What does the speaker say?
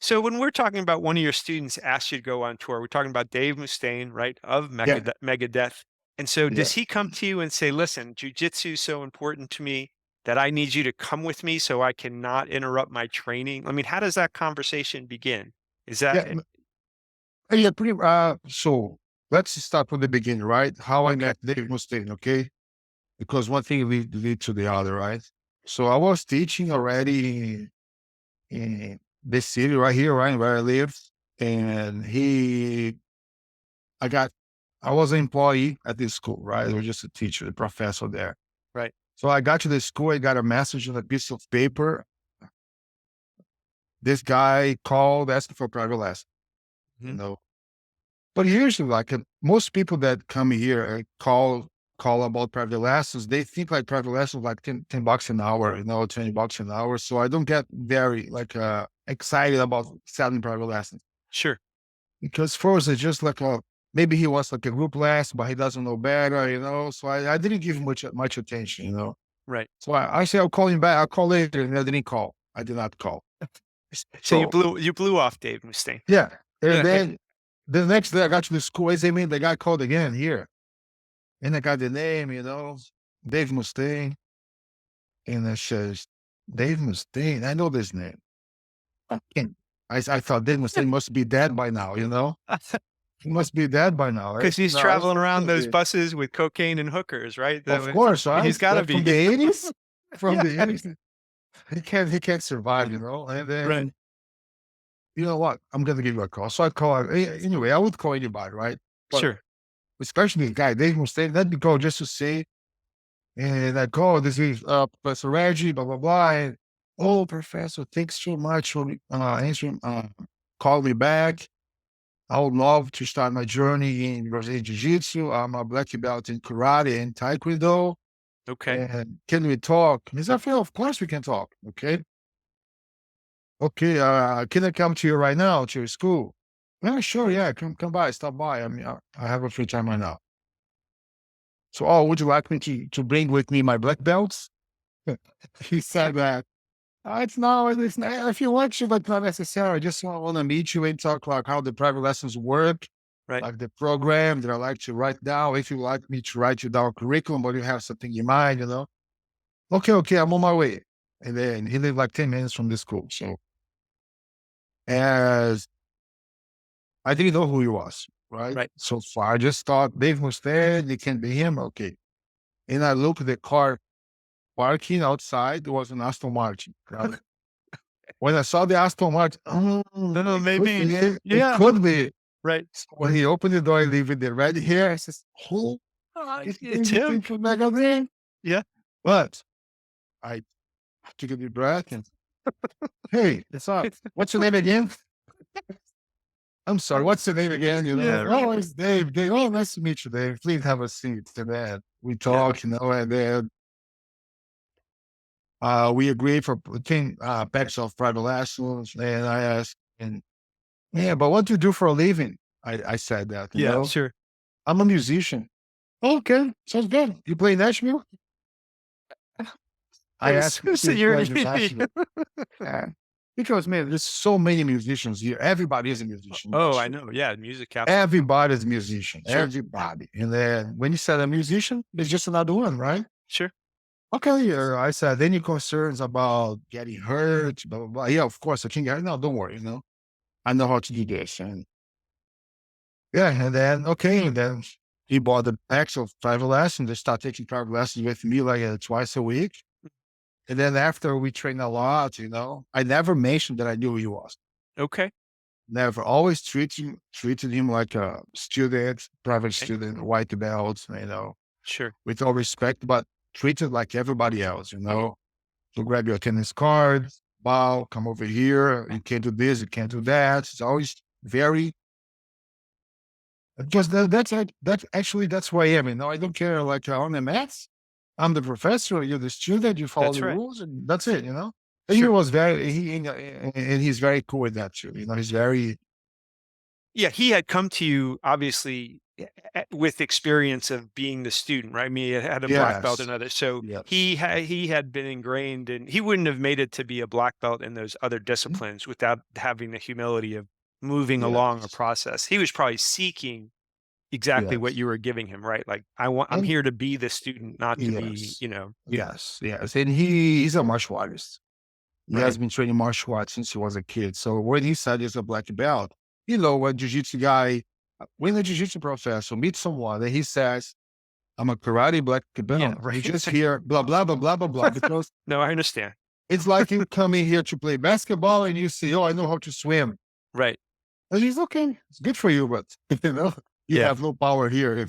So when we're talking about one of your students asked you to go on tour, we're talking about Dave Mustaine, right, of Yeah, Megadeth. And so yeah. does he come to you and say, listen, jujitsu is so important to me that I need you to come with me so I cannot interrupt my training? I mean, how does that conversation begin? Is that Yeah, yeah, pretty, so let's start from the beginning, right? How I okay? met Dave Mustaine, okay? Because one thing lead to the other, right? So I was teaching already in this city right here, right where I live. And I got, I was an employee at this school, right? I was just a teacher, a professor there. Right. So I got to the school, I got a message on a piece of paper. This guy called asking for private lesson, you Mhm. know. But here's like most people that come here and call about private lessons, they think like private lessons like $10 an hour, you know, $20 an hour. So I don't get very like excited about selling private lessons Sure. because first it's just like a maybe he wants like a group lesson, but he doesn't know better, you know. So I didn't give much attention, you know. Right. So I say I'll call him back. I'll call later, and I didn't call. I did not call. So So you blew off Dave Mustaine. yeah, and Okay. then the next day I got to the school. I say, man, the guy called again here. And I got the name, you know, Dave Mustaine. And I says, Dave Mustaine, I know this name. And I thought Dave Mustaine must be dead by now, you know? He must be dead by now, right? Because he's No, it's traveling around not those dead. buses with cocaine and hookers, right? Of course, right? He's got to Like from be. the 80s? From Yeah. the 80s. He can't survive, you know? And Right. then, you know what? I'm gonna give you a call. So I call anyway, I would call anybody, right? But Sure. especially the guy, Dave Mustaine, let me call just to say. And I go, this is Professor Reggie, blah, blah, blah. And, oh, Professor, thanks so much for answering, call me back. I would love to start my journey in Brazilian Jiu Jitsu. I'm a black belt in karate and taekwondo. Okay. And can we talk? He said, "Phil, of course we can talk. Okay. Okay. Can I come to you right now to your school? Yeah, sure. Yeah. Come by, stop by. I mean, I have a free time right now. So, oh, would you like me to bring with me my black belts? He said that. It's not, if you want to, but not necessary. I just want to meet you and talk like how the private lessons work, Right. like the program that I like to write down. If you like me to write you down a curriculum, but you have something in mind, you know. Okay, okay, I'm on my way. And then he lived like 10 minutes from the school. So as I didn't know who he was, right? Right. So far, I just thought Dave was there, it can be him. Okay. And I looked at the car parking outside, there was an Aston Martin. Right? When I saw the Aston Martin, oh, No, it could maybe. be it. It Yeah. could be. Right. So when he opened the door, I leave with the red hair. I says, "Who is It's this him. thing from magazine?" Yeah. But I took a deep breath and, "Hey, what's up? What's your name again?" "I'm sorry, what's your name again?" You know, Yeah. "Oh, it's Dave. Dave. Oh, nice to meet you, Dave. Please have a seat." And then we Yeah. talk, you know, and then we agreed for 10 packs of private lessons. And I asked, and yeah, but what do you do for a living? I said that, you Yeah. know, Sure. I'm a musician. Okay, sounds good. You play Nashville? I asked him if So he you're. plays in Nashville. Yeah. Because man, there's so many musicians here. Everybody is a musician in Oh, I Nashville. know. Yeah. Music capital. Everybody's a musician. Sure. Everybody. And then when you said a musician, there's just another one, right? Sure. Okay, I said, any concerns about getting hurt, blah, blah, blah. Yeah, of course, I can get, no, don't worry, you know, I know how to do this. And yeah, and then, okay, and then he bought the packs of private lessons. They start taking private lessons with me like twice a week. And then after we train a lot, you know, I never mentioned that I knew who he was. Okay. Never. Always treated him like a student, private Okay. student, white belt, you know, Sure. with all respect, but treated like everybody else, you know. So grab your attendance card, bow, come over here. You can't do this, you can't do that. It's always very because that's actually that's who I am. You know, I don't care like on the maths. I'm the professor, you're the student, you follow That's the right. rules, and that's it, you know. And he Sure. was very and he's very cool with that too. You know, he's very Yeah. He had come to you, obviously, with experience of being the student, right? I mean, he had a black belt Yes. and others, so Yes. he had been ingrained, and he wouldn't have made it to be a black belt in those other Mhm. disciplines without having the humility of moving along a Yes. process. He was probably seeking exactly what Yes. you were giving him, right? Like, I'm And here to be the student, not to be, yes. you know. Yes. Yes. And he's a martial artist. He has Right. been training martial arts since he was a kid. So when he said he's a black belt, a jiu-jitsu guy, when a jiu-jitsu professor meets someone and he says, I'm a karate black Yeah, belt, you right. just hear blah, blah, blah, blah, blah, blah, because No, I understand. it's like you coming here to play basketball and you say, oh, I know how to swim. Right. And he's okay. It's good for you, but you Yeah. have no power here.